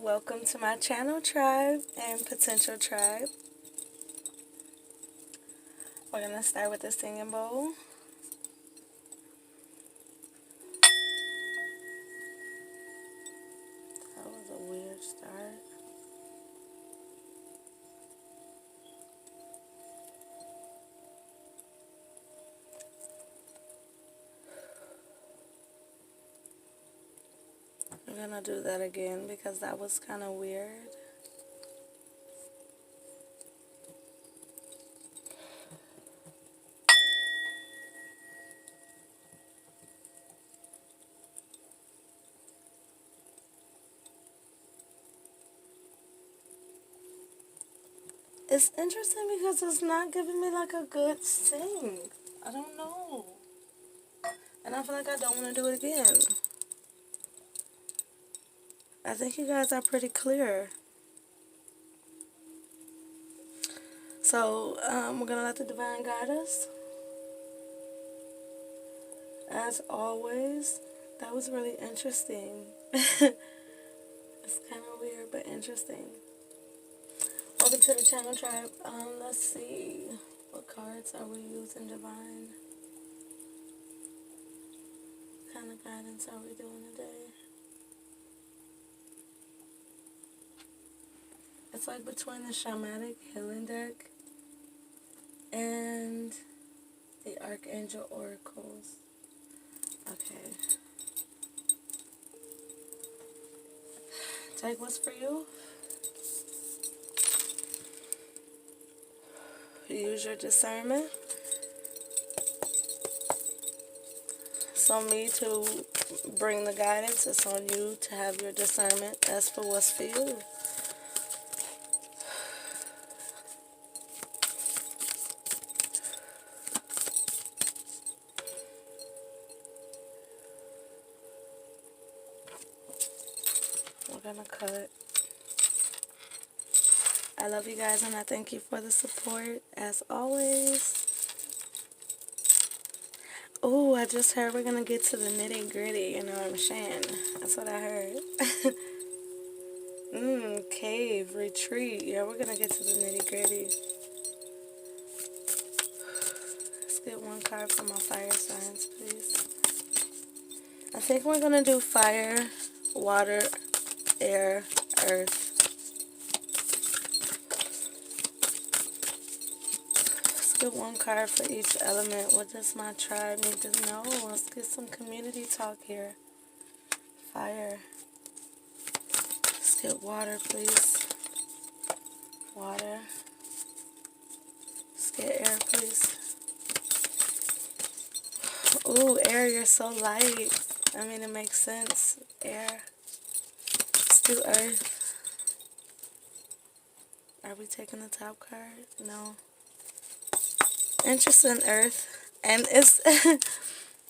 Welcome to my channel, tribe and potential tribe. We're going to start with the singing bowl. That was a weird start. We're going to do that again because that was kind of weird. It's interesting because it's not giving me like a good sing. I don't know. And I feel like I don't want to do it again. I think you guys are pretty clear. So, we're going to let the divine guide us. As always, that was really interesting. It's kind of weird, but interesting. Welcome to the channel, tribe. Let's see. What cards are we using, divine? What kind of guidance are we doing today? It's like between the shamanic healing deck and the archangel oracles. Okay. Take what's for you. Use your discernment. It's on me to bring the guidance. It's on you to have your discernment as for what's for you. We're gonna cut. I love you guys and I thank you for the support as always. Oh, I just heard we're gonna get to the nitty gritty, you know what I'm saying? That's what I heard. Cave, retreat. Yeah, we're gonna get to the nitty gritty. Let's get one card for my fire signs, please. I think we're gonna do fire, water, air, earth. Let's get one card for each element. What does my tribe need to know? Let's get some community talk here. Fire. Let's get water, please. Water. Let's get air, please. Ooh, air, you're so light. I mean, it makes sense. Air. Let's do earth. Are we taking the top card? No. Interest in earth. And it's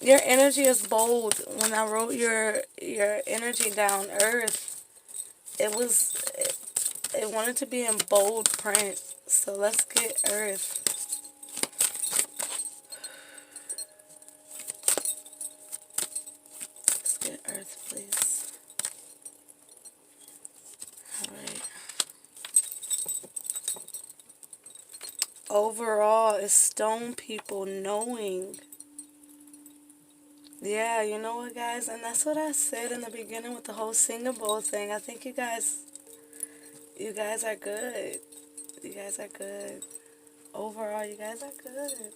your energy is bold. When I wrote your energy down, earth, it wanted to be in bold print. So let's get earth. Let's get earth, please. Alright. Overall, it's stone people knowing. Yeah, you know what, guys? And that's what I said in the beginning with the whole singing bowl thing. I think you guys are good. You guys are good. Overall, you guys are good.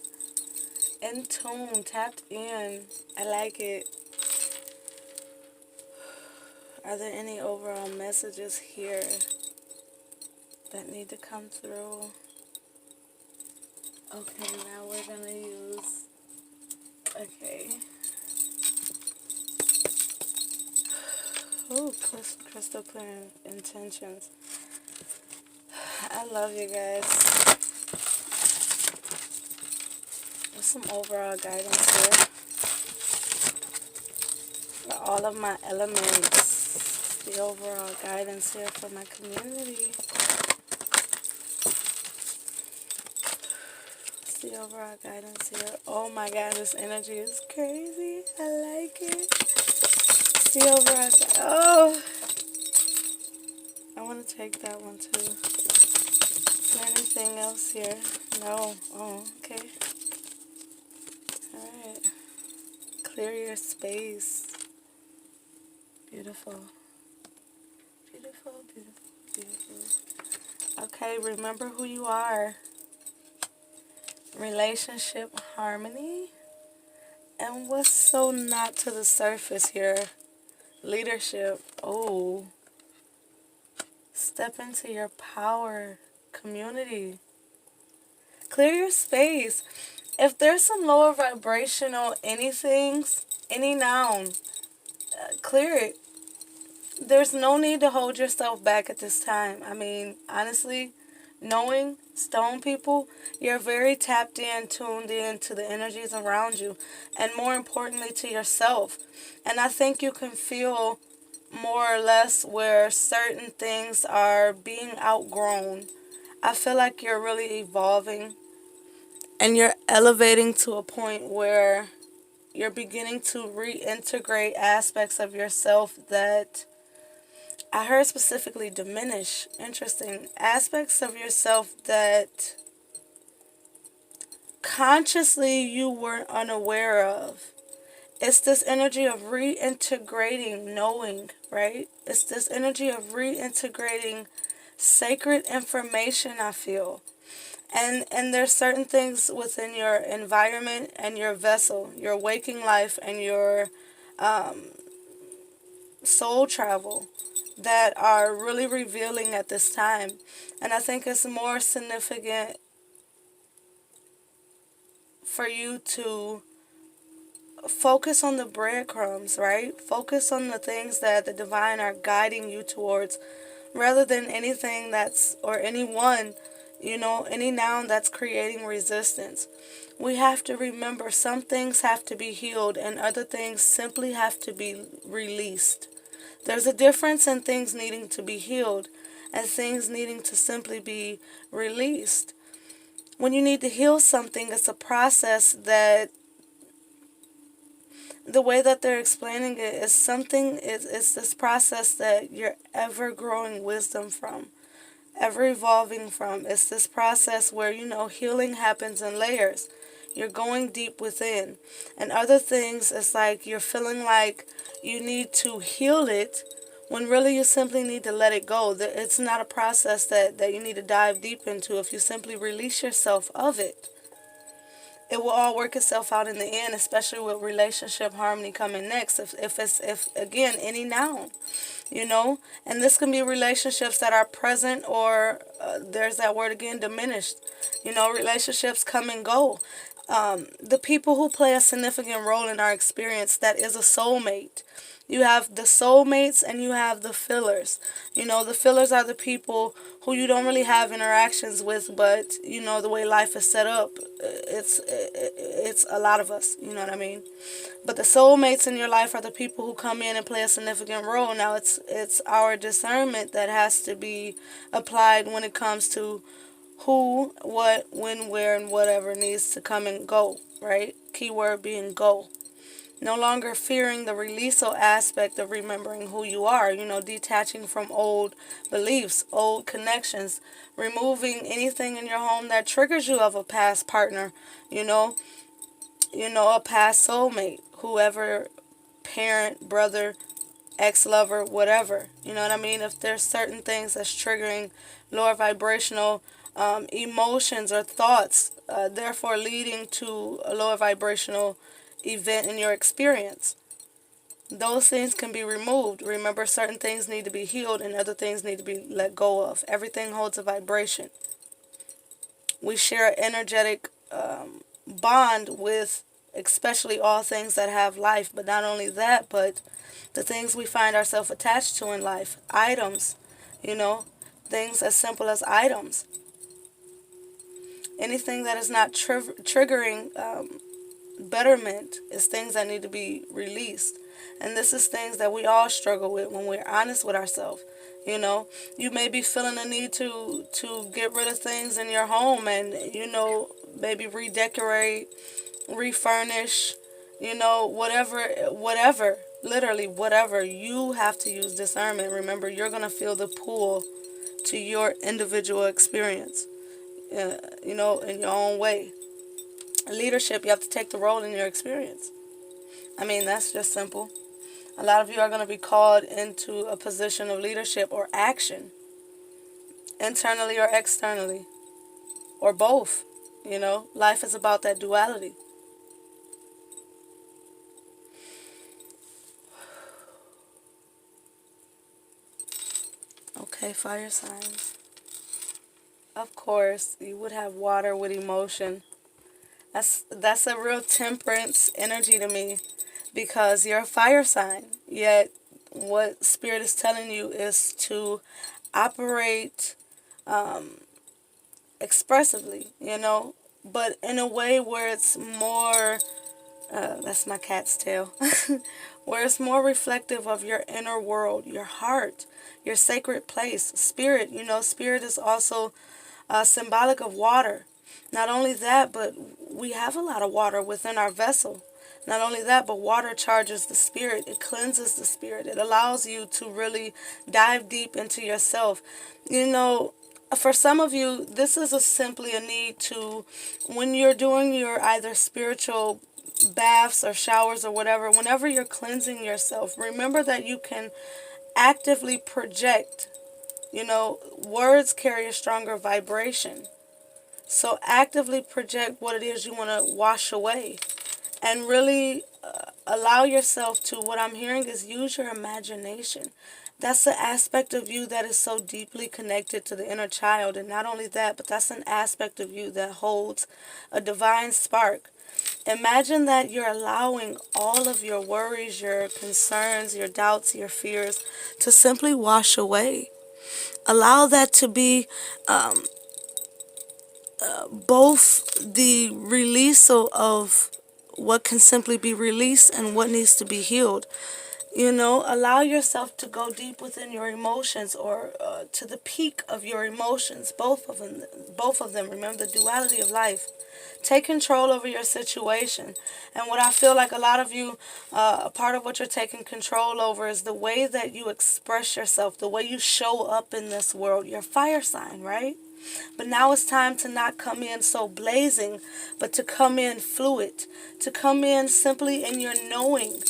In tune, tapped in. I like it. Are there any overall messages here that need to come through? Okay, now we're gonna use, okay. Oh, crystal clear intentions. I love you guys. There's some overall guidance here for all of my elements. The overall guidance here for my community. The overall guidance here. Oh my god, this energy is crazy. I like it. The overall, oh, going to take that one too. Is there anything else here? No. Oh, okay. Alright. Clear your space. Beautiful. Beautiful, beautiful, beautiful. Okay, remember who you are. Relationship harmony. And what's so not to the surface here? Leadership. Oh. Step into your power. Community. Clear your space. If there's some lower vibrational anythings, any noun, clear it. There's no need to hold yourself back at this time. I mean, honestly, knowing stone people, you're very tapped in, tuned in to the energies around you, and more importantly to yourself. And I think you can feel more or less where certain things are being outgrown. I feel like you're really evolving and you're elevating to a point where you're beginning to reintegrate aspects of yourself that I heard specifically diminish. Interesting. Aspects of yourself that consciously you were unaware of. It's this energy of reintegrating knowing, right? It's this energy of reintegrating sacred information, I feel. And there's certain things within your environment and your vessel, your waking life and your soul travel that are really revealing at this time. And I think it's more significant for you to focus on the breadcrumbs, right? Focus on the things that the divine are guiding you towards rather than anything that's, or anyone, any noun that's creating resistance. We have to remember some things have to be healed and other things simply have to be released. There's a difference in things needing to be healed and things needing to simply be released. When you need to heal something, it's a process that the way that they're explaining it is something, it's this process that you're ever growing wisdom from, ever evolving from. It's this process where, healing happens in layers. You're going deep within. And other things, it's like you're feeling like you need to heal it when really you simply need to let it go. It's not a process that you need to dive deep into. If you simply release yourself of it, it will all work itself out in the end, especially with relationship harmony coming next. If again, any noun, and this can be relationships that are present or there's that word again, diminished. Relationships come and go. The people who play a significant role in our experience, that is a soulmate. You have the soulmates and you have the fillers. The fillers are the people who you don't really have interactions with, but the way life is set up, it's a lot of us. You know what I mean? But the soulmates in your life are the people who come in and play a significant role. Now it's our discernment that has to be applied when it comes to who, what, when, where, and whatever needs to come and go, right? Keyword being go. No longer fearing the releasal aspect of remembering who you are, detaching from old beliefs, old connections, removing anything in your home that triggers you of a past partner, a past soulmate, whoever, parent, brother, ex-lover, whatever. You know what I mean? If there's certain things that's triggering lower vibrational emotions or thoughts, therefore leading to a lower vibrational event in your experience, those things can be removed. Remember, certain things need to be healed and other things need to be let go of. Everything holds a vibration. We share an energetic bond with especially all things that have life, but not only that, but the things we find ourselves attached to in life. Items, things as simple as items. Anything that is not triggering betterment is things that need to be released. And this is things that we all struggle with when we're honest with ourselves. You may be feeling the need to get rid of things in your home and, maybe redecorate, refurnish, whatever, literally whatever. You have to use discernment. Remember, you're going to feel the pull to your individual experience, in your own way. Leadership, you have to take the role in your experience. I mean, that's just simple. A lot of you are going to be called into a position of leadership or action, internally or externally, or both. Life is about that duality. Okay, fire signs. Of course, you would have water with emotion. That's a real temperance energy to me, because you're a fire sign. Yet, what Spirit is telling you is to operate expressively, but in a way where it's more, that's my cat's tail, where it's more reflective of your inner world, your heart, your sacred place. Spirit, spirit is also symbolic of water. Not only that, but we have a lot of water within our vessel. Not only that, but water charges the spirit. It cleanses the spirit. It allows you to really dive deep into yourself. For some of you, this is simply a need to, when you're doing your either spiritual baths or showers or whatever, whenever you're cleansing yourself, remember that you can actively project. Words carry a stronger vibration. So actively project what it is you want to wash away. And really allow yourself to, what I'm hearing is, use your imagination. That's the aspect of you that is so deeply connected to the inner child. And not only that, but that's an aspect of you that holds a divine spark. Imagine that you're allowing all of your worries, your concerns, your doubts, your fears to simply wash away. Allow that to be both the release of what can simply be released and what needs to be healed. Allow yourself to go deep within your emotions, or to the peak of your emotions, both of them. Both of them. Remember the duality of life. Take control over your situation. And what I feel like a lot of you, a part of what you're taking control over is the way that you express yourself, the way you show up in this world. You're a fire sign, right? But now it's time to not come in so blazing, but to come in fluid, to come in simply in your knowing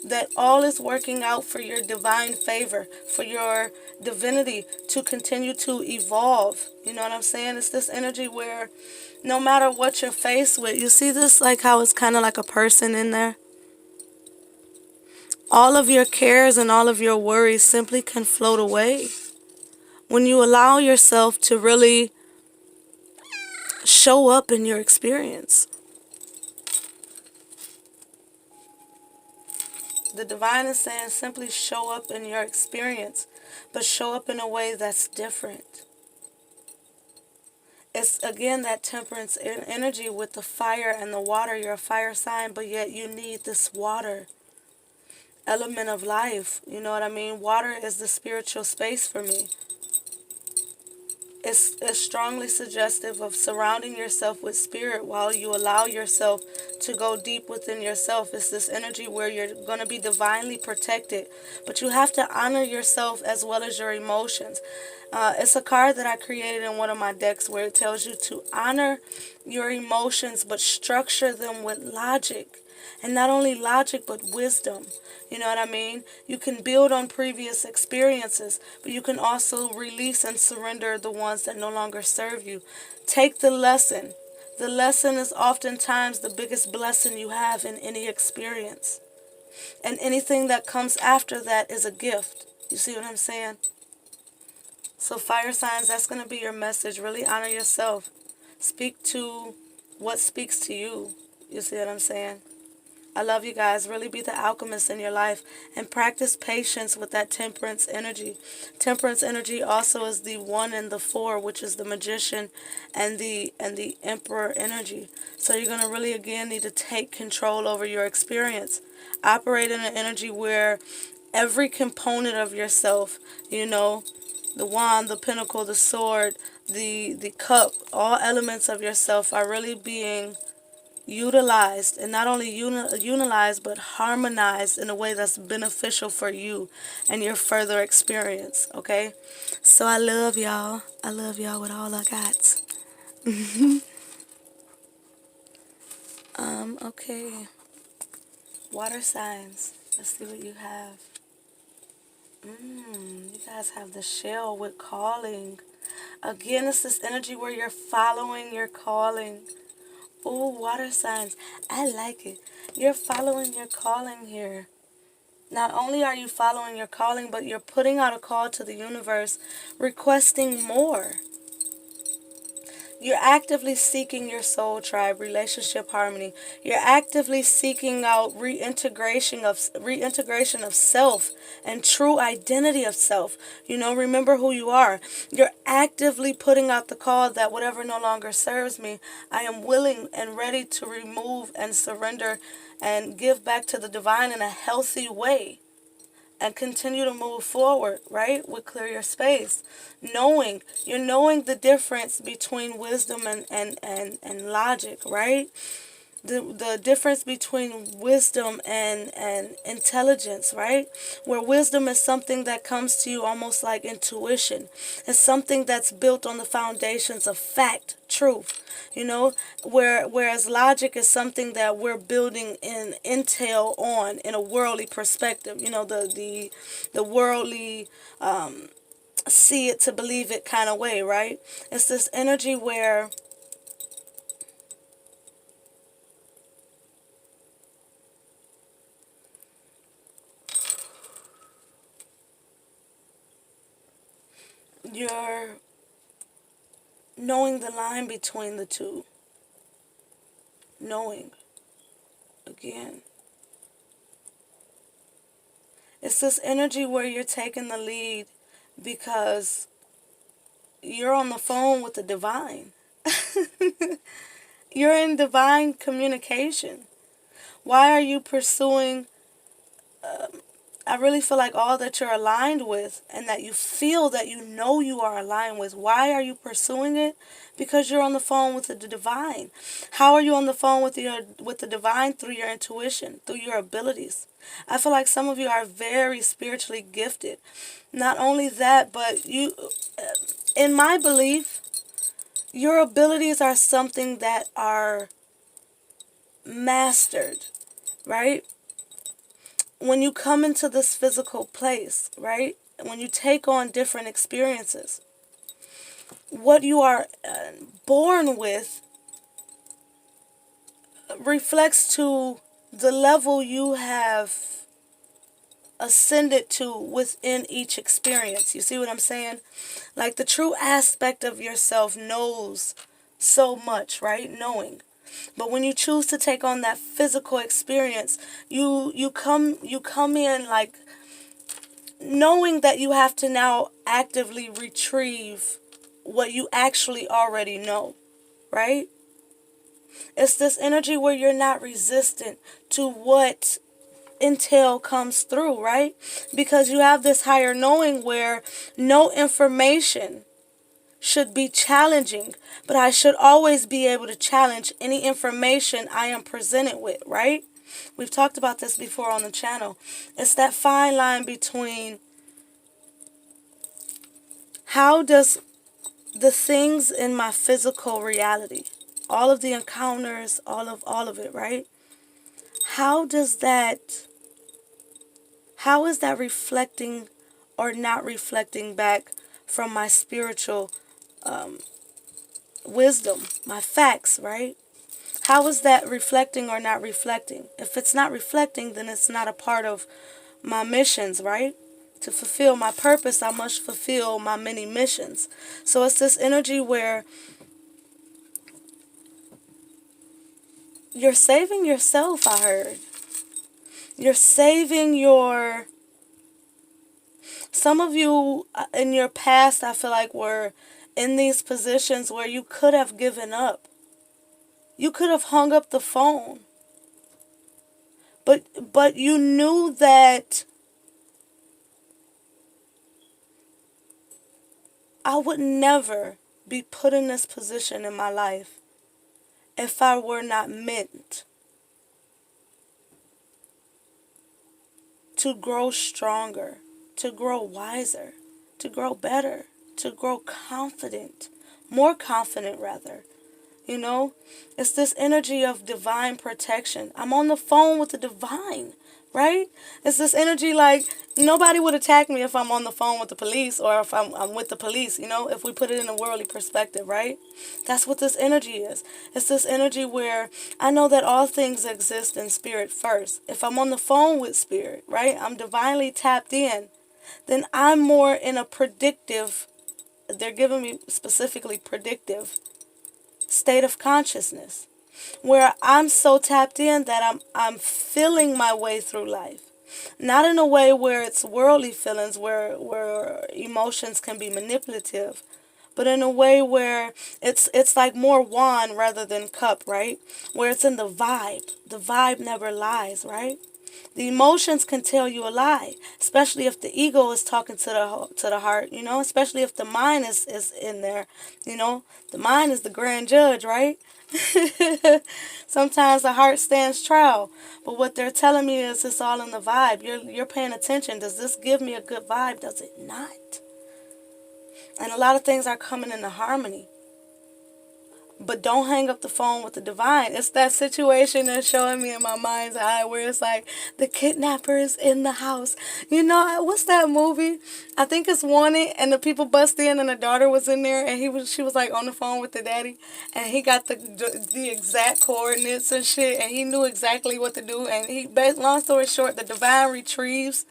that all is working out for your divine favor, for your divinity to continue to evolve. You know what I'm saying? It's this energy where no matter what you're faced with, you see this, like how it's kind of like a person in there? All of your cares and all of your worries simply can float away when you allow yourself to really show up in your experience. The divine is saying simply show up in your experience, but show up in a way that's different. It's again that temperance energy with the fire and the water. You're a fire sign, but yet you need this water element of life. You know what I mean? Water is the spiritual space for me. It's strongly suggestive of surrounding yourself with spirit while you allow yourself to go deep within yourself. It's this energy where you're going to be divinely protected, but you have to honor yourself as well as your emotions. It's a card that I created in one of my decks where it tells you to honor your emotions, but structure them with logic. And not only logic, but wisdom. You know what I mean? You can build on previous experiences, but you can also release and surrender the ones that no longer serve you. Take the lesson. The lesson is oftentimes the biggest blessing you have in any experience. And anything that comes after that is a gift. You see what I'm saying? So fire signs, that's going to be your message. Really honor yourself. Speak to what speaks to you. You see what I'm saying? I love you guys. Really be the alchemist in your life and practice patience with that temperance energy. Temperance energy also is the 1 and the 4, which is the magician and the emperor energy. So you're going to really again need to take control over your experience. Operate in an energy where every component of yourself, the wand, the pentacle, the sword, the cup, all elements of yourself are really being utilized, and not only utilized but harmonized in a way that's beneficial for you and your further experience. Okay, so I love y'all. I love y'all with all I got. Okay, water signs. Let's see what you have. You guys have the shell with calling. Again, it's this energy where you're following your calling. Oh, water signs. I like it. You're following your calling here. Not only are you following your calling, but you're putting out a call to the universe, requesting more. You're actively seeking your soul tribe, relationship harmony. You're actively seeking out reintegration of self and true identity of self. Remember who you are. You're actively putting out the call that whatever no longer serves me, I am willing and ready to remove and surrender and give back to the divine in a healthy way, and continue to move forward, right? With clear your space. You're knowing the difference between wisdom and logic, right? The difference between wisdom and intelligence, right? Where wisdom is something that comes to you almost like intuition. It's something that's built on the foundations of fact, truth. Whereas logic is something that we're building in intel on in a worldly perspective. The worldly see it to believe it kind of way, right? It's this energy where you're knowing the line between the two. Knowing. Again. It's this energy where you're taking the lead because you're on the phone with the divine. You're in divine communication. Why are you pursuing? I really feel like all that you're aligned with and that you feel that you are aligned with. Why are you pursuing it? Because you're on the phone with the divine. How are you on the phone with the divine? Through your intuition, through your abilities. I feel like some of you are very spiritually gifted. Not only that, but in my belief, your abilities are something that are mastered, right? When you come into this physical place, right? When you take on different experiences, what you are born with reflects to the level you have ascended to within each experience. You see what I'm saying? Like the true aspect of yourself knows so much, right? Knowing. But when you choose to take on that physical experience, you come in like knowing that you have to now actively retrieve what you actually already know, right? It's this energy where you're not resistant to what intel comes through, right? Because you have this higher knowing where no information should be challenging, but I should always be able to challenge any information I am presented with, right? We've talked about this before on the channel. It's that fine line between how does the things in my physical reality, all of the encounters, all of it, right? How is that reflecting or not reflecting back from my spiritual wisdom, my facts, right? How is that reflecting or not reflecting? If it's not reflecting, then it's not a part of my missions, right? To fulfill my purpose, I must fulfill my many missions. So it's this energy where you're saving yourself, I heard. You're saving your... Some of you in your past, I feel like, were in these positions where you could have given up. You could have hung up the phone. But you knew that I would never be put in this position in my life if I were not meant to grow stronger, to grow wiser, to grow better, to grow confident, more confident rather. You know, it's this energy of divine protection. I'm on the phone with the divine, right? It's this energy like nobody would attack me if I'm on the phone with the police or if I'm with the police, you know, if we put it in a worldly perspective, right? That's what this energy is. It's this energy where I know that all things exist in spirit first. If I'm on the phone with spirit, right, I'm divinely tapped in, then I'm more in a predictive, they're giving me specifically predictive state of consciousness where I'm so tapped in that I'm feeling my way through life. Not in a way where it's worldly feelings where emotions can be manipulative, but in a way where it's like more wand rather than cup, right? Where it's in the vibe. The vibe never lies, right? The emotions can tell you a lie, especially if the ego is talking to the heart, you know, especially if the mind is in there, you know. The mind is the grand judge, right? Sometimes the heart stands trial, but what they're telling me is it's all in the vibe. You're paying attention. Does this give me a good vibe? Does it not? And a lot of things are coming into harmony. But don't hang up the phone with the divine. It's that situation that's showing me in my mind's eye where it's like the kidnapper is in the house. You know, what's that movie? I think it's Wanted, and the people bust in and the daughter was in there and she was like on the phone with the daddy and he got the exact coordinates and shit and he knew exactly what to do and long story short, the divine retrieves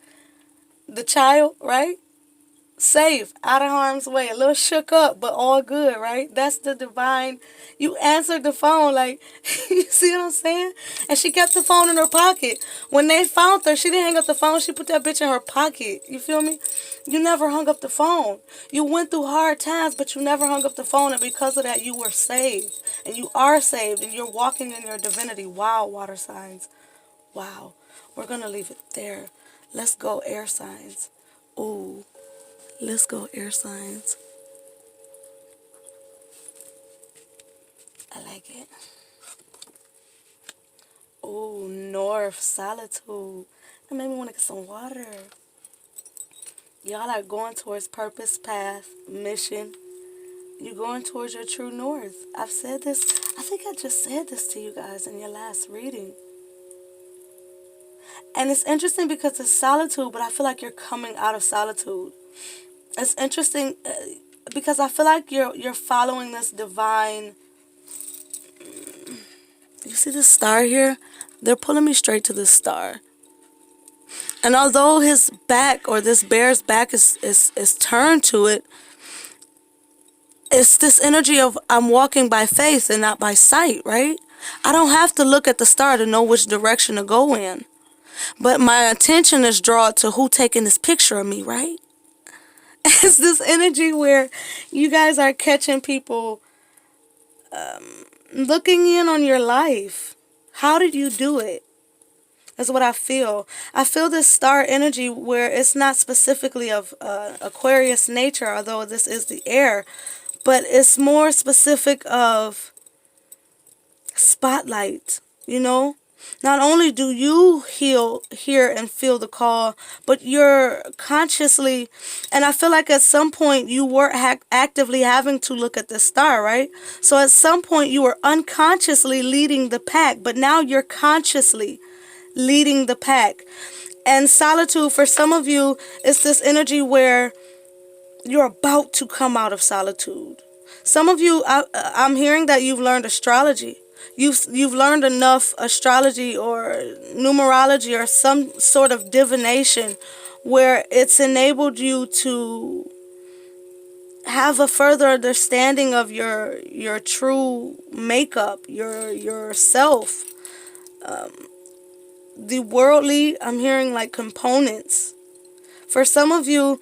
the child, right? Safe, out of harm's way, a little shook up, but all good, right? That's the divine. You answered the phone, like, you see what I'm saying? And she kept the phone in her pocket. When they found her, she didn't hang up the phone. She put that bitch in her pocket. You feel me? You never hung up the phone. You went through hard times, but you never hung up the phone. And because of that, you were saved. And you are saved. And you're walking in your divinity. Wow, water signs. Wow. We're going to leave it there. Let's go, air signs. Ooh. Let's go, air signs. I like it. Oh, north, solitude. That made me want to get some water. Y'all are going towards purpose, path, mission. You're going towards your true north. I've said this. I think I just said this to you guys in your last reading. And it's interesting because it's solitude, but I feel like you're coming out of solitude. It's interesting because I feel like you're following this divine. You see this star here? They're pulling me straight to this star. And although his back or this bear's back is turned to it, it's this energy of I'm walking by faith and not by sight, right? I don't have to look at the star to know which direction to go in. But my attention is drawn to who taking this picture of me, right? It's this energy where you guys are catching people looking in on your life. How did you do it? That's what I feel. I feel this star energy where it's not specifically of Aquarius nature, although this is the air, but it's more specific of spotlight, you know? Not only do you hear and feel the call, but you're consciously, and I feel like at some point you were actively having to look at the star, right? So at some point you were unconsciously leading the pack, but now you're consciously leading the pack. And solitude, for some of you, is this energy where you're about to come out of solitude. Some of you, I'm hearing that you've learned astrology. You've learned enough astrology or numerology or some sort of divination where it's enabled you to have a further understanding of your true makeup, your self. The worldly, I'm hearing like components. For some of you,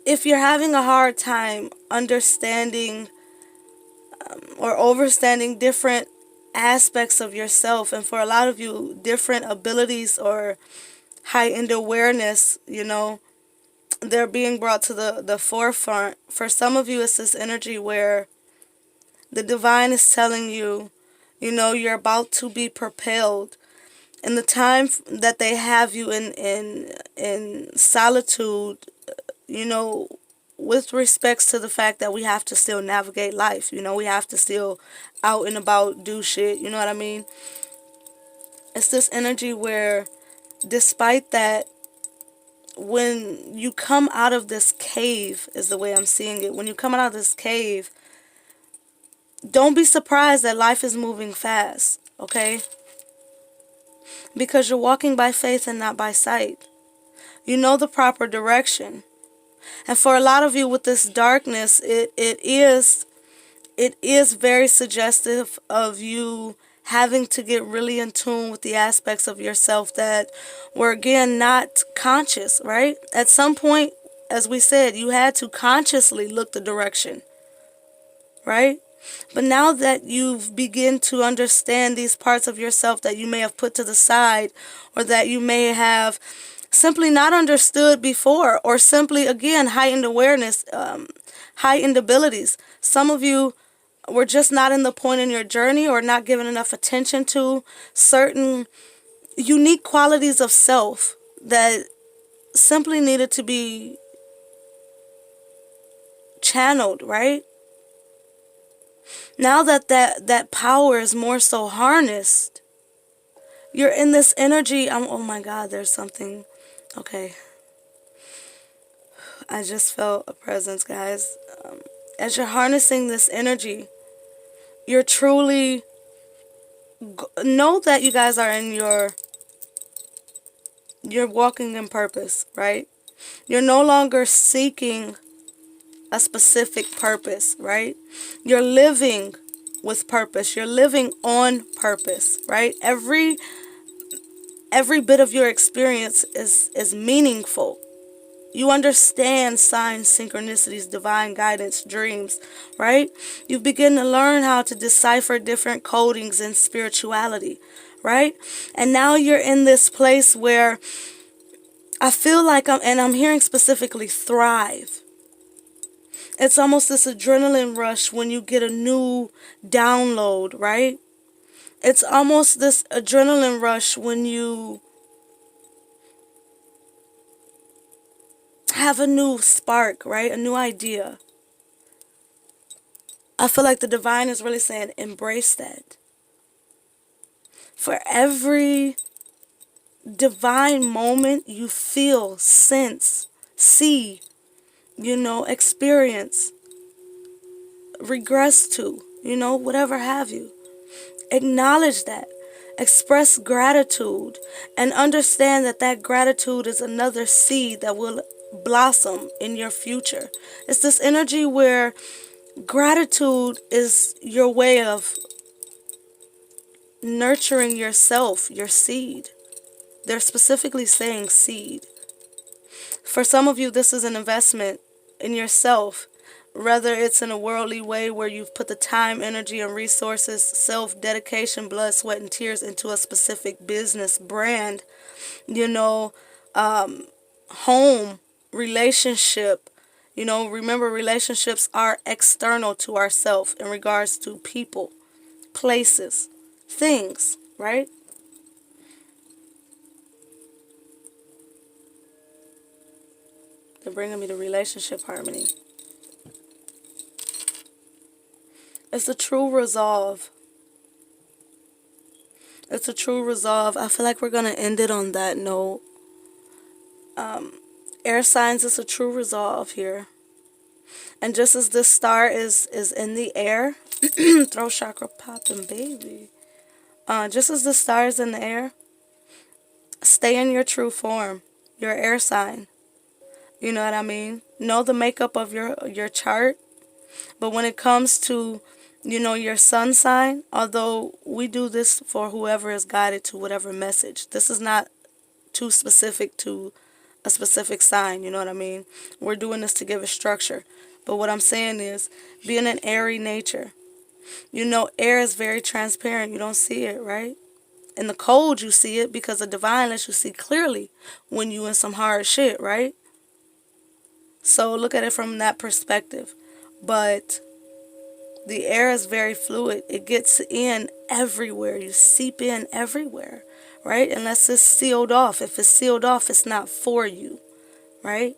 if you're having a hard time understanding or overstanding different aspects of yourself, and for a lot of you, different abilities or heightened awareness, you know, they're being brought to the forefront. For some of you, it's this energy where The divine is telling you, you're about to be propelled. And the time that they have you in solitude, you know, with respects to the fact that we have to still navigate life, we have to still out and about do shit, you know what I mean? It's this energy where, despite that, when you come out of this cave, is the way I'm seeing it. When you come out of this cave, don't be surprised that life is moving fast, okay? Because you're walking by faith and not by sight. You know the proper direction. And for a lot of you with this darkness, it is very suggestive of you having to get really in tune with the aspects of yourself that were, again, not conscious, right? At some point, as we said, you had to consciously look the direction, right? But now that you've begin to understand these parts of yourself that you may have put to the side, or that you may have simply not understood before, or simply, again, heightened awareness, heightened abilities. Some of you were just not in the point in your journey, or not giving enough attention to certain unique qualities of self that simply needed to be channeled, right? Now that power is more so harnessed, you're in this energy. Oh my God, there's something. Okay. I just felt a presence, guys. As you're harnessing this energy, you're truly, know that you guys are in you're walking in purpose, right? You're no longer seeking a specific purpose, right? You're living with purpose. You're living on purpose, right? Every bit of your experience is meaningful. You understand signs, synchronicities, divine guidance, dreams, right? You begin to learn how to decipher different codings in spirituality, right? And now you're in this place where I feel like I'm hearing specifically thrive. It's almost this adrenaline rush when you get a new download, right? It's almost this adrenaline rush when you have a new spark, right? A new idea. I feel like the divine is really saying, embrace that. For every divine moment you feel, sense, see, experience, regress to, whatever have you. Acknowledge that. Express gratitude and understand that gratitude is another seed that will blossom in your future. It's this energy where gratitude is your way of nurturing yourself, your seed. They're specifically saying seed. For some of you, this is an investment in yourself. Whether it's in a worldly way where you've put the time, energy, and resources, self-dedication, blood, sweat, and tears into a specific business, brand, home, relationship. Remember, relationships are external to ourselves in regards to people, places, things, right? They're bringing me to relationship harmony. It's a true resolve. It's a true resolve. I feel like we're going to end it on that note. Air signs, it's a true resolve here. And just as this star is in the air, throat chakra popping, baby. Just as the star is in the air, stay in your true form, your air sign. You know what I mean? Know the makeup of your chart. But when it comes to, your sun sign, although we do this for whoever is guided to whatever message, this is not too specific to a specific sign, you know what I mean? We're doing this to give a structure. But what I'm saying is, being an airy nature, air is very transparent. You don't see it, right? In the cold, you see it because the divine lets you see clearly when you in some hard shit, right? So look at it from that perspective. But the air is very fluid. It gets in everywhere. You seep in everywhere, right? Unless it's sealed off. If it's sealed off, it's not for you, right?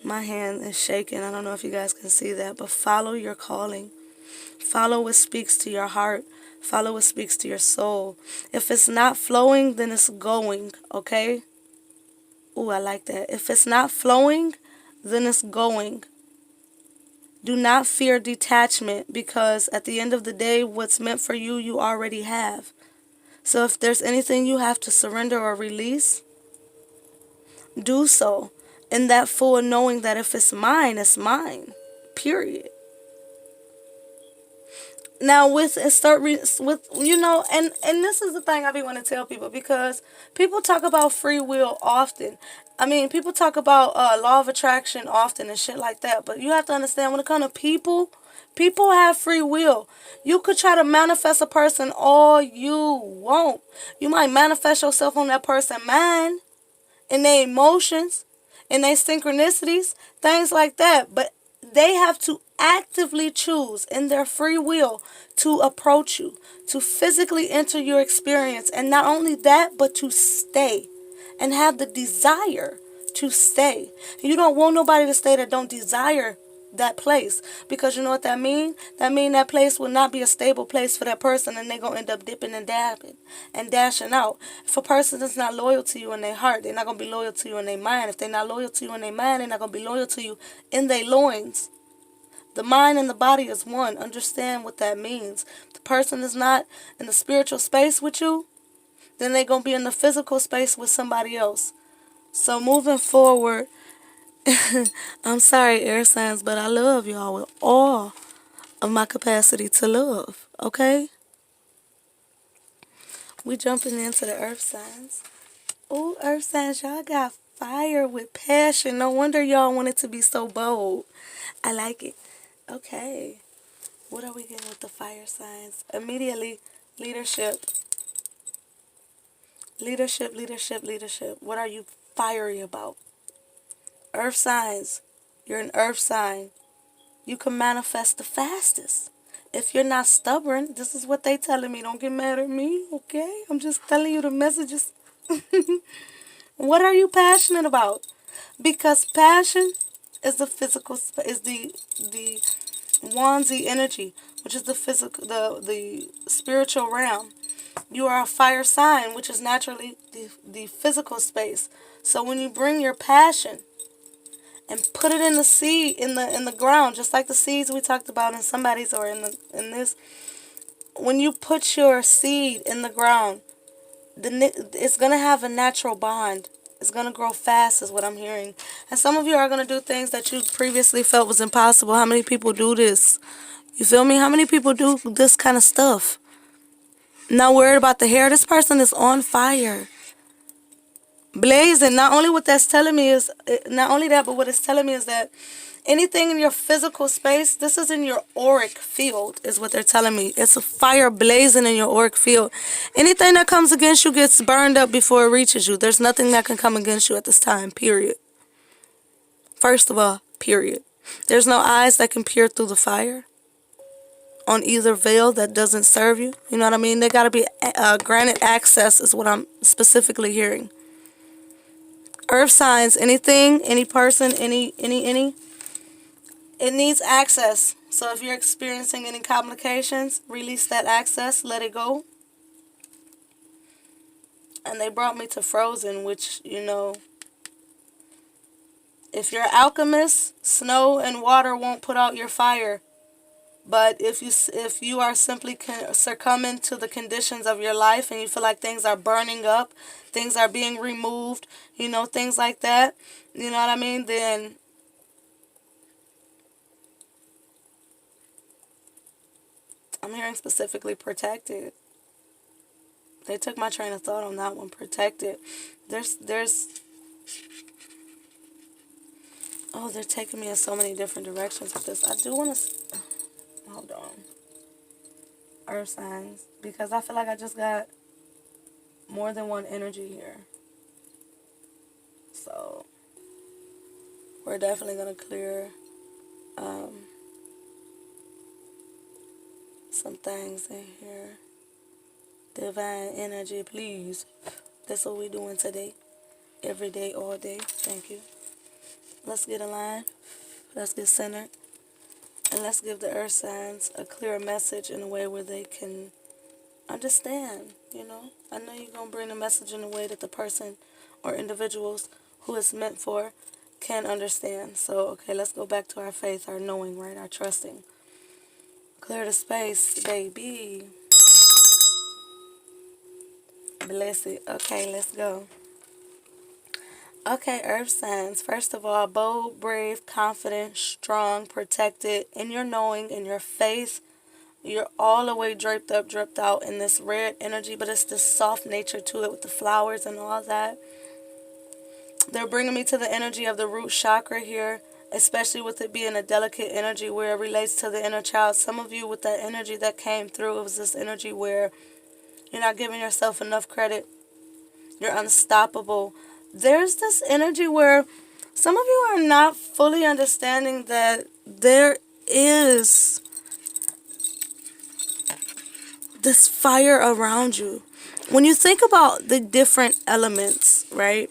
My hand is shaking. I don't know if you guys can see that, but follow your calling. Follow what speaks to your heart. Follow what speaks to your soul. If it's not flowing, then it's going, okay? Ooh, I like that. If it's not flowing, then it's going. Do not fear detachment, because at the end of the day, what's meant for you, you already have. So if there's anything you have to surrender or release, do so. In that full knowing that if it's mine, it's mine. Period. Now with and this is the thing I be want to tell people, because people talk about free will often. I mean, people talk about law of attraction often and shit like that, but you have to understand, when it comes to people have free will. You could try to manifest a person all you want. You might manifest yourself on that person's mind, and their emotions, and their synchronicities, things like that. But they have to actively choose in their free will to approach you, to physically enter your experience. And not only that, but to stay and have the desire to stay. You don't want nobody to stay that don't desire that place, because you know what that mean? That mean that place will not be a stable place for that person, and they're going to end up dipping and dabbing and dashing out. If a person that's not loyal to you in their heart, they're not going to be loyal to you in their mind. If they're not loyal to you in their mind, they're not going to be loyal to you in their loins. The mind and the body is one. Understand what that means. If the person is not in the spiritual space with you, then they're going to be in the physical space with somebody else. So moving forward, I'm sorry, air signs, but I love y'all with all of my capacity to love, okay? We jumping into the earth signs. Oh, earth signs, y'all got fire with passion. No wonder y'all want it to be so bold. I like it. Okay. What are we getting with the fire signs? Immediately, leadership. Leadership, leadership, leadership. What are you fiery about? Earth signs. You're an earth sign. You can manifest the fastest. If you're not stubborn, this is what they telling me. Don't get mad at me, okay? I'm just telling you the messages. What are you passionate about? Because passion is the physical, is the Wanzi energy, which is the physical, the spiritual realm. You are a fire sign, which is naturally the physical space. So when you bring your passion and put it in the seed, in the ground, just like the seeds we talked about in somebody's, or in this, when you put your seed in the ground, it's gonna have a natural bond. It's gonna grow fast, is what I'm hearing. And some of you are gonna do things that you previously felt was impossible. How many people do this? You feel me? How many people do this kind of stuff? Not worried about the hair. This person is on fire, blazing. Not only what that's telling me is, not only that, but what it's telling me is that anything in your physical space, this is in your auric field, is what they're telling me. It's a fire blazing in your auric field. Anything that comes against you gets burned up before it reaches you. There's nothing that can come against you at this time, period. First of all, period. There's no eyes that can peer through the fire on either veil that doesn't serve you. You know what I mean? They got to be granted access, is what I'm specifically hearing. Earth signs, anything, any person, any, it needs access. So if you're experiencing any complications, release that access, let it go. And they brought me to Frozen, which, you know, if you're an alchemist, snow and water won't put out your fire. But if you are simply succumbing to the conditions of your life, and you feel like things are burning up, things are being removed, you know, things like that, you know what I mean, then I'm hearing specifically protected. They took my train of thought on that one. Protected. There's oh, they're taking me in so many different directions with this. I do want to hold on. Earth signs, because I feel like I just got more than one energy here. So we're definitely gonna clear some things in here. Divine energy, please. That's what we're doing today. Every day, all day. Thank you. Let's get aligned. Let's get centered. And let's give the earth signs a clear message in a way where they can understand, you know. I know you're going to bring the message in a way that the person or individuals who it's meant for can understand. So, okay, let's go back to our faith, our knowing, right? Our trusting. Clear the space, baby. Bless it. Okay, let's go. Okay, earth signs. First of all, bold, brave, confident, strong, protected, in your knowing, in your faith. You're all the way draped up, dripped out in this red energy, but it's this soft nature to it with the flowers and all that. They're bringing me to the energy of the root chakra here, especially with it being a delicate energy where it relates to the inner child. Some of you with that energy that came through, it was this energy where you're not giving yourself enough credit. You're unstoppable. There's this energy where some of you are not fully understanding that there is this fire around you. When you think about the different elements, right?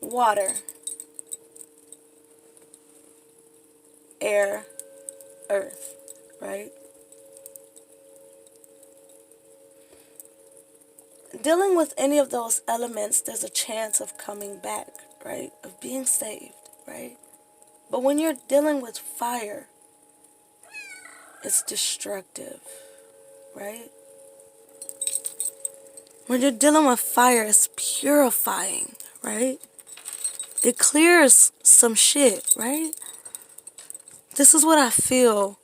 Water, air, earth, right? Dealing with any of those elements, there's a chance of coming back, right? Of being saved, right? But when you're dealing with fire, it's destructive, right? When you're dealing with fire, it's purifying, right? It clears some shit, right? This is what I feel.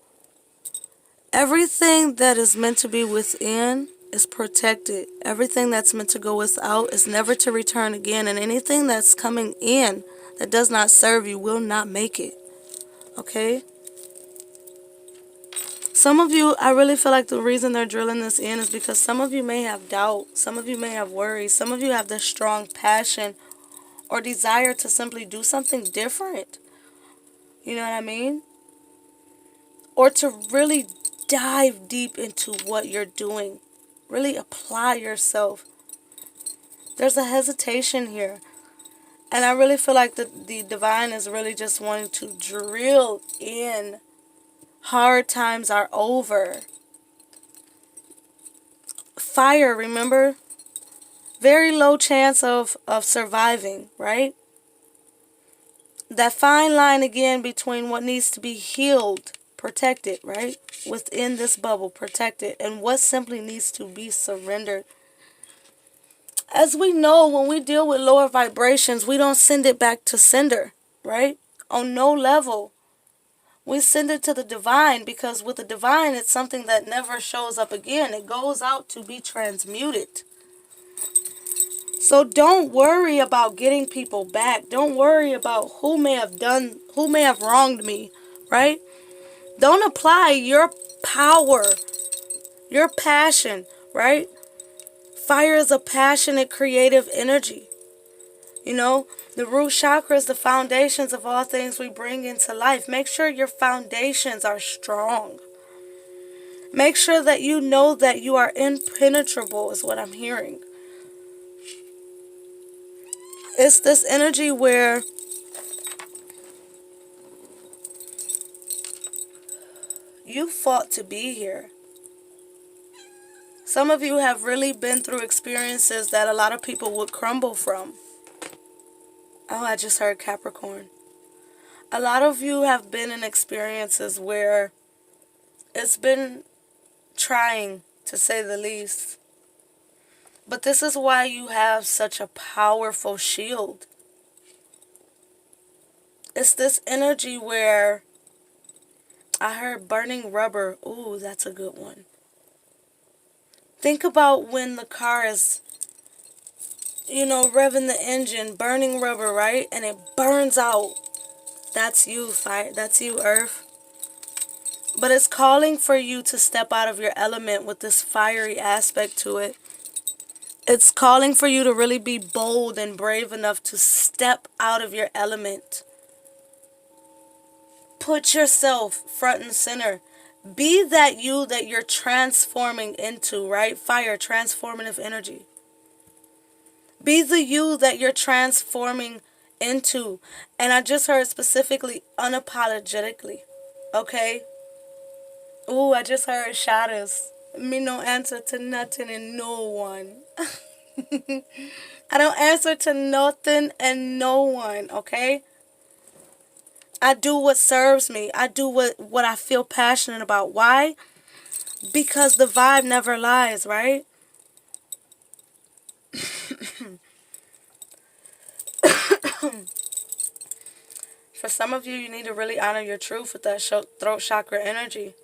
Everything that is meant to be within is protected. Everything that's meant to go without is never to return again. And anything that's coming in that does not serve you will not make it. Okay? Some of you, I really feel like the reason they're drilling this in is because some of you may have doubt. Some of you may have worries. Some of you have this strong passion or desire to simply do something different. You know what I mean? Or to really dive deep into what you're doing. Really apply yourself. There's a hesitation here. And I really feel like the divine is really just wanting to drill in. Hard times are over. Fire, remember? Very low chance of surviving, right? That fine line again between what needs to be healed, protected, right? Within this bubble, protected, and what simply needs to be surrendered. As we know, when we deal with lower vibrations, we don't send it back to sender, right? On no level. We send it to the divine because with the divine, it's something that never shows up again. It goes out to be transmuted. So don't worry about getting people back. Don't worry about who may have wronged me, right? Don't apply your power, your passion, right? Fire is a passionate, creative energy. You know, the root chakra is the foundations of all things we bring into life. Make sure your foundations are strong. Make sure that you know that you are impenetrable is what I'm hearing. It's this energy where you fought to be here. Some of you have really been through experiences that a lot of people would crumble from. Oh, I just heard Capricorn. A lot of you have been in experiences where it's been trying, to say the least. But this is why you have such a powerful shield. It's this energy where I heard burning rubber. Ooh, that's a good one. Think about when the car is, revving the engine, burning rubber, right? And it burns out. That's you, fire. That's you, earth. But it's calling for you to step out of your element with this fiery aspect to it. It's calling for you to really be bold and brave enough to step out of your element. Put yourself front and center. Be that you that you're transforming into, right? Fire, transformative energy. Be the you that you're transforming into. And I just heard specifically unapologetically. Okay? Ooh, I just heard shadows. Me no answer to nothing and no one. I don't answer to nothing and no one, okay? I do what serves me. I do what I feel passionate about. Why? Because the vibe never lies, right? For some of you, you need to really honor your truth with that throat chakra energy.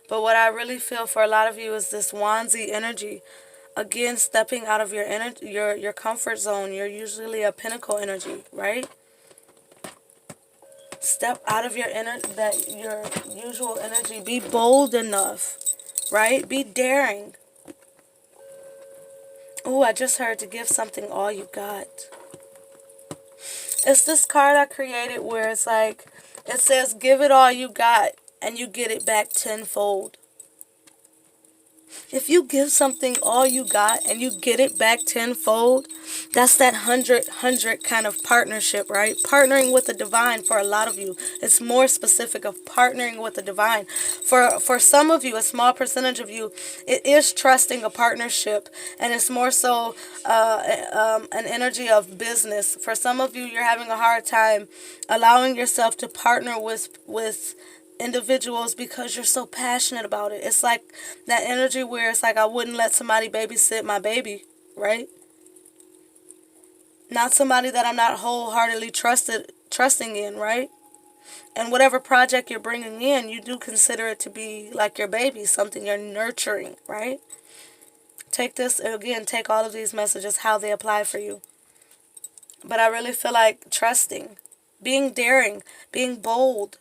But what I really feel for a lot of you is this onesie energy. Again, stepping out of your comfort zone. You're usually a pinnacle energy, right? Step out of your usual energy. Be bold enough, right? Be daring. Ooh, I just heard to give something all you got. It's this card I created where it's like, it says, give it all you got and you get it back tenfold. If you give something all you got and you get it back tenfold, that's that 100 kind of partnership, right? Partnering with the divine for a lot of you. It's more specific of partnering with the divine. For some of you, a small percentage of you, it is trusting a partnership, and it's more so an energy of business. For some of you, you're having a hard time allowing yourself to partner with individuals because you're so passionate about it. It's like that energy where it's like, I wouldn't let somebody babysit my baby, right? Not somebody that I'm not wholeheartedly trusting in, right? And whatever project you're bringing in, you do consider it to be like your baby, something you're nurturing, right? Take this, again, take all of these messages, how they apply for you. But I really feel like trusting, being daring, being bold.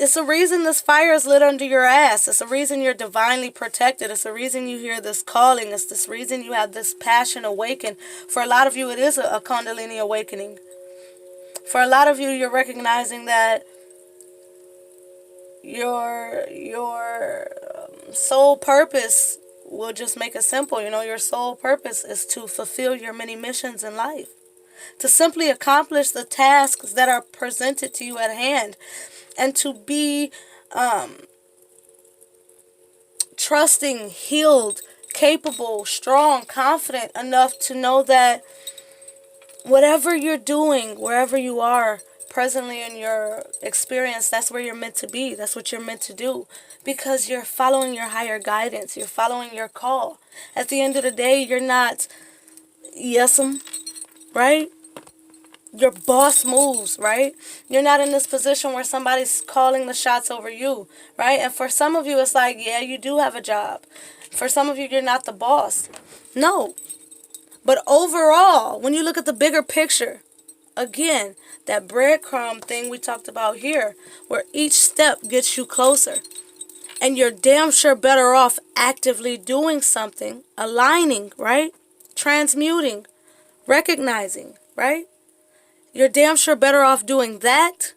It's a reason this fire is lit under your ass. It's a reason you're divinely protected. It's a reason you hear this calling. It's this reason you have this passion awakened. For a lot of you, it is a Kundalini awakening. For a lot of you, you're recognizing that your soul purpose, will just make it simple. Your soul purpose is to fulfill your many missions in life. To simply accomplish the tasks that are presented to you at hand. And to be trusting, healed, capable, strong, confident enough to know that whatever you're doing, wherever you are presently in your experience, that's where you're meant to be. That's what you're meant to do. Because you're following your higher guidance. You're following your call. At the end of the day, you're not yes'em, right? Your boss moves, right? You're not in this position where somebody's calling the shots over you, right? And for some of you, it's like, yeah, you do have a job. For some of you, you're not the boss. No. But overall, when you look at the bigger picture, again, that breadcrumb thing we talked about here, where each step gets you closer. And you're damn sure better off actively doing something, aligning, right? Transmuting, recognizing, right? You're damn sure better off doing that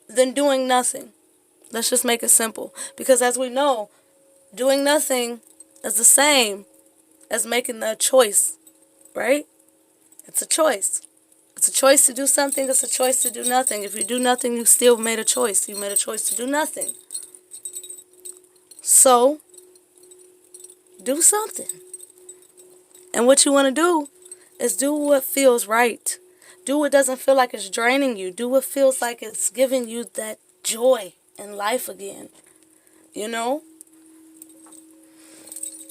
than doing nothing. Let's just make it simple. Because as we know, doing nothing is the same as making a choice, right? It's a choice. It's a choice to do something. It's a choice to do nothing. If you do nothing, you still made a choice. You made a choice to do nothing. So, do something. And what you want to do is do what feels right. Do what doesn't feel like it's draining you. Do what feels like it's giving you that joy in life again.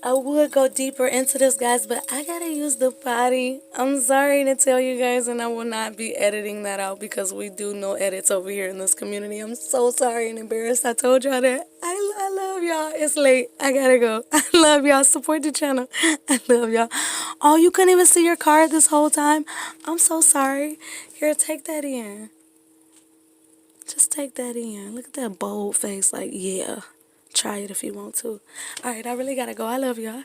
I would go deeper into this, guys, but I gotta use the potty. I'm sorry to tell you guys, and I will not be editing that out because we do no edits over here in this community. I'm so sorry and embarrassed. I told y'all that. I love y'all. It's late. I gotta go. I love y'all. Support the channel. I love y'all. Oh, you couldn't even see your card this whole time? I'm so sorry. Here, take that in. Just take that in. Look at that bold face. Like, yeah. Try it if you want to. All right, I really gotta go. I love y'all.